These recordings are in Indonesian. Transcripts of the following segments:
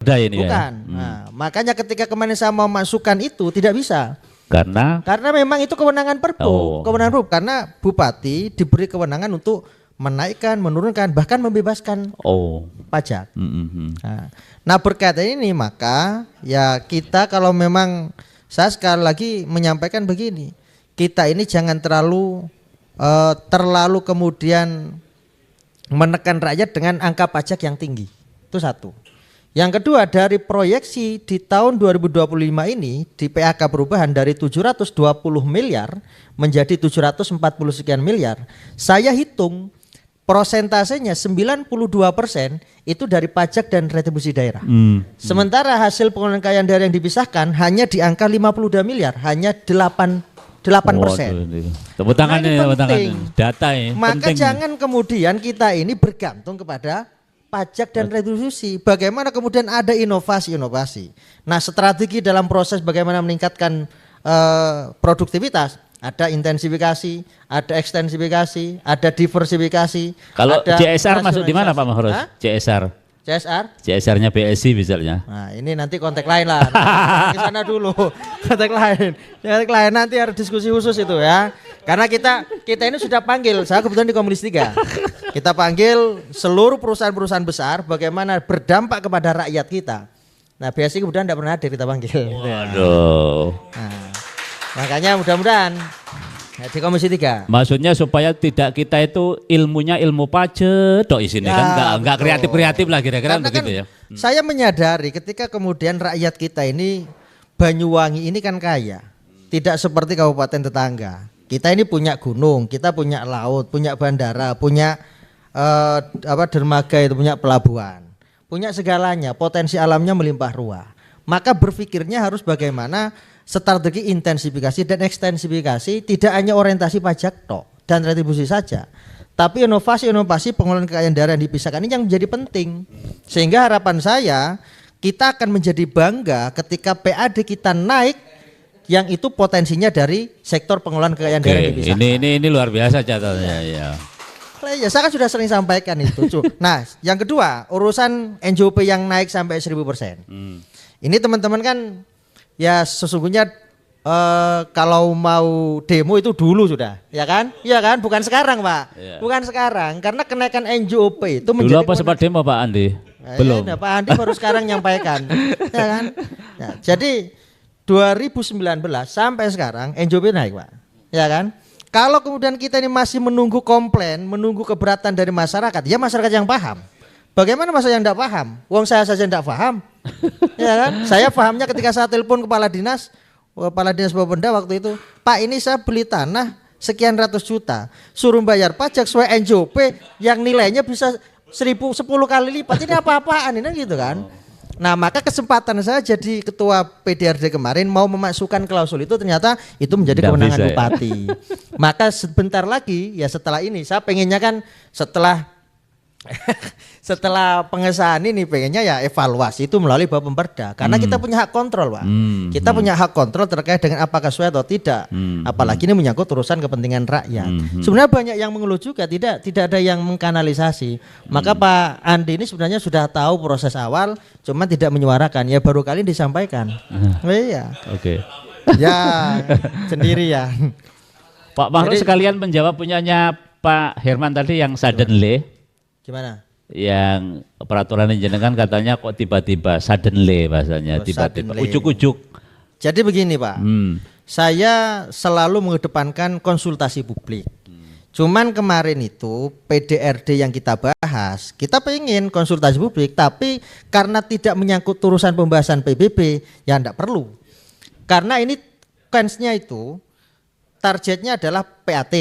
Ada ini Bukan. ya. Nah, makanya ketika kemarin saya mau masukkan itu tidak bisa. Karena Memang itu kewenangan Perbu, kewenangan Perbu. Karena bupati diberi kewenangan untuk menaikkan, menurunkan, bahkan membebaskan pajak. Nah, berkaitan ini maka ya kita kalau memang saya sekali lagi menyampaikan begini, kita ini jangan terlalu kemudian menekan rakyat dengan angka pajak yang tinggi. Itu satu. Yang kedua, dari proyeksi di tahun 2025 ini di PAK perubahan dari 720 miliar menjadi 740 sekian miliar. Saya hitung prosentasenya 92% itu dari pajak dan retribusi daerah. Sementara hasil pengelolaan kekayaan daerah yang dipisahkan hanya di angka 52 miliar, hanya 8%. Tepuk tangan data ini. Maka jangan kemudian kita ini bergantung kepada pajak dan retribusi. Bagaimana kemudian ada inovasi-inovasi. Nah, strategi dalam proses bagaimana meningkatkan produktivitas, ada intensifikasi, ada ekstensifikasi, ada diversifikasi. Kalau ada CSR masuk di mana Pak Mahrus? CSR-nya BSI misalnya. Nah, ini nanti kontak lain lah. Ke sana dulu. Kontak lain nanti ada diskusi khusus itu ya. Karena kita ini sudah panggil, saya kebetulan di Komisi 3. Kita panggil seluruh perusahaan-perusahaan besar bagaimana berdampak kepada rakyat kita. Nah, BSI kemudian tidak pernah hadir, kita panggil. Waduh. Nah, makanya mudah-mudahan di Komisi 3. Maksudnya supaya tidak kita itu ilmunya ilmu pajak dok isinya ya, kan enggak kreatif-kreatif lah kira-kira begitu ya. Saya menyadari ketika kemudian rakyat kita ini Banyuwangi ini kan kaya. Tidak seperti kabupaten tetangga. Kita ini punya gunung, kita punya laut, punya bandara, punya dermaga itu, punya pelabuhan. Punya segalanya, potensi alamnya melimpah ruah. Maka berpikirnya harus bagaimana strategi intensifikasi dan ekstensifikasi, tidak hanya orientasi pajak tok dan retribusi saja, tapi inovasi-inovasi pengelolaan kekayaan daerah yang dipisahkan ini yang menjadi penting. Sehingga harapan saya kita akan menjadi bangga ketika PAD kita naik yang itu potensinya dari sektor pengelolaan kekayaan daerah yang dipisahkan. Ini luar biasa catatannya ya. Ya, saya kan sudah sering sampaikan itu. Nah, yang kedua, urusan NJOP yang naik sampai 1000%. Ini teman-teman kan ya sesungguhnya kalau mau demo itu dulu sudah, ya kan? Iya kan? Bukan sekarang, Pak. Ya. Bukan sekarang, karena kenaikan NJOP itu menjadi dulu apa sempat demo Pak Andi? Belum. Ya, Pak Andi baru sekarang nyampaikan. Ya kan? Nah, jadi 2019 sampai sekarang NJOP naik, Pak. Ya kan? Kalau kemudian kita ini masih menunggu komplain, menunggu keberatan dari masyarakat, ya masyarakat yang paham. Bagaimana masyarakat yang tidak paham? Wong saya saja tidak paham. Ya kan? Saya pahamnya ketika saya telepon kepala dinas Bapenda waktu itu, Pak ini saya beli tanah sekian ratus juta, suruh bayar pajak sesuai NJOP yang nilainya bisa 10 kali lipat. Ini apa-apaan ini gitu kan? Nah, maka kesempatan saya jadi ketua PDRD kemarin mau memasukkan klausul itu, ternyata itu menjadi kewenangan bupati. Maka sebentar lagi ya setelah ini saya pengennya kan setelah pengesahan ini pengennya ya evaluasi itu melalui Bapemperda, karena kita punya hak kontrol, Pak. Kita punya hak kontrol terkait dengan apakah sesuai atau tidak. Apalagi ini menyangkut urusan kepentingan rakyat. Sebenarnya banyak yang mengeluh juga, tidak ada yang mengkanalisasi. Maka Pak Andi ini sebenarnya sudah tahu proses awal, cuma tidak menyuarakan. Ya baru kali disampaikan. Iya. Oke. Ya sendirian. Pak Mahrus sekalian menjawab punyanya Pak Herman tadi yang suddenly. Gimana? Yang peraturan jenengan katanya kok tiba-tiba suddenly bahasanya, tiba-tiba ujuk-ujuk. Jadi begini Pak, saya selalu mengedepankan konsultasi publik. Cuman kemarin itu PDRD yang kita bahas, kita pengen konsultasi publik, tapi karena tidak menyangkut urusan pembahasan PBB, ya enggak perlu. Karena ini konsnya itu targetnya adalah PAT.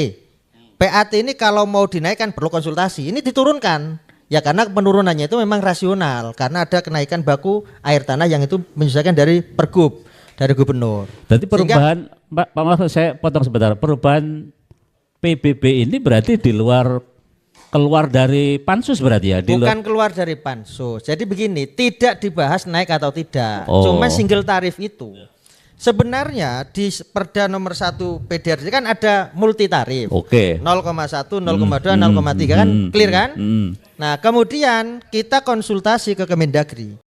PAT ini kalau mau dinaikkan perlu konsultasi, ini diturunkan. Ya karena penurunannya itu memang rasional, karena ada kenaikan baku air tanah yang itu menyesuaikan dari Pergub, dari gubernur. Berarti perubahan, Pak Mahrus saya potong sebentar, perubahan PBB ini berarti keluar dari pansus berarti ya? Bukan keluar dari pansus, jadi begini, tidak dibahas naik atau tidak, cuma single tarif itu. Sebenarnya di Perda nomor 1 PDRD kan ada multi tarif. Oke. 0,1, 0,2, 0,3 kan clear kan? Nah, kemudian kita konsultasi ke Kemendagri.